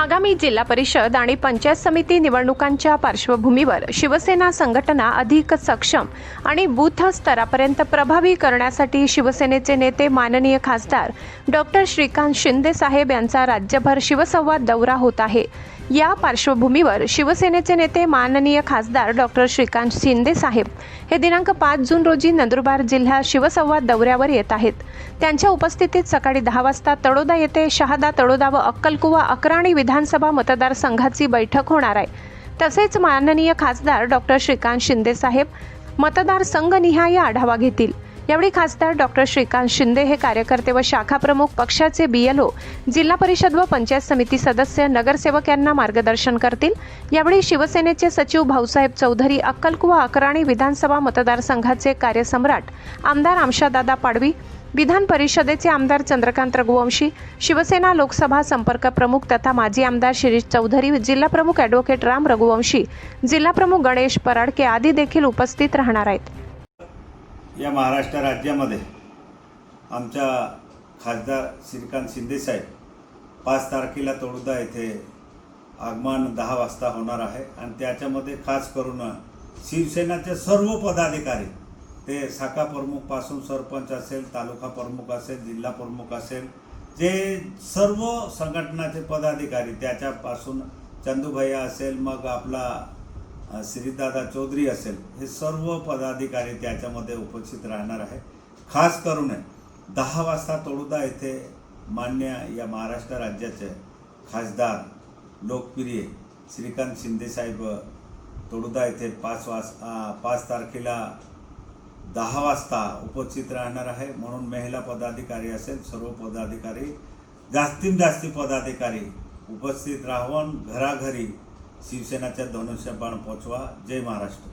आगामी जिल्हा परिषद आणि पंचायत समिती निवडणुकांच्या पार्श्वभूमीवर शिवसेना संघटना अधिक सक्षम आणि बूथ स्तरापर्यंत प्रभावी करण्यासाठी शिवसेनेचे नेते माननीय खासदार डॉक्टर श्रीकांत शिंदे साहेब यांचा राज्यभर शिवसंवाद दौरा होत आहे। या पार्श्वभूमीवर शिवसेनेचे नेते माननीय खासदार डॉक्टर श्रीकांत शिंदे साहेब हे दिनांक 5 जून रोजी नंदुरबार जिल्हा शिवसंवाद दौऱ्यावर येत आहेत। त्यांच्या उपस्थितीत सकाळी 10 वाजता तळोदा येथे शहादा, तळोदा व अक्कलकुवा अक्राणी विधानसभा मतदारसंघाची बैठक होणार आहे। तसेच माननीय खासदार डॉक्टर श्रीकांत शिंदे साहेब मतदारसंघनिहाय आढावा घेतील। यावेळी खासदार डॉक्टर श्रीकांत शिंदे हे कार्यकर्ते व शाखा प्रमुख, पक्षाचे बीएलओ, जिल्हा परिषद व पंचायत समिती सदस्य, नगरसेवक यांना मार्गदर्शन करतील। यावेळी शिवसेनेचे सचिव भाऊसाहेब चौधरी, अक्कलकुवा अक्राणी विधानसभा मतदारसंघाचे कार्यसम्राट आमदार आमशादादा पाडवी, विधान परिषदेचे आमदार चंद्रकांत रघुवंशी, शिवसेना लोकसभा संपर्क प्रमुख तथा माजी आमदार शिरीष चौधरी, जिल्हा प्रमुख ॲडव्होकेट राम रघुवंशी, जिल्हा प्रमुख गणेश पराडके आदी देखील उपस्थित राहणार आहेत। या महाराष्ट्र राज्यामध्ये आमच्या खासदार श्रीकांत शिंदे साहेब 5 तारखेला तळोदा येथे आगमन 10 वाजता होणार आहे आणि त्याच्यामध्ये खास करून शिवसेनाचे सर्व पदाधिकारी, ते शाखा प्रमुखपासून सरपंच असेल, तालुका प्रमुख असेल, जिल्हा प्रमुख असेल, जे सर्व संघटनाचे पदाधिकारी, त्याच्यापासून चंदूभैया असेल, मग आपला श्रीदादा चौधरी असेल, हे सर्व पदाधिकारी त्याच्यामध्ये उपस्थित राहणार आहे। खास करून 10 वाजता तळोदा येथे मान्य या महाराष्ट्र राज्याचे खासदार लोकप्रिय श्रीकांत शिंदे साहेब तळोदा येथे 5 तारखेला 10 वाजता उपस्थित राहणार आहे। म्हणून महिला पदाधिकारी असेल, सर्व पदाधिकारी, जास्तीत जास्त पदाधिकारी उपस्थित राहून घराघरी शिवसेनाच्या धनुष्यबाण पोचवा। जय महाराष्ट्र।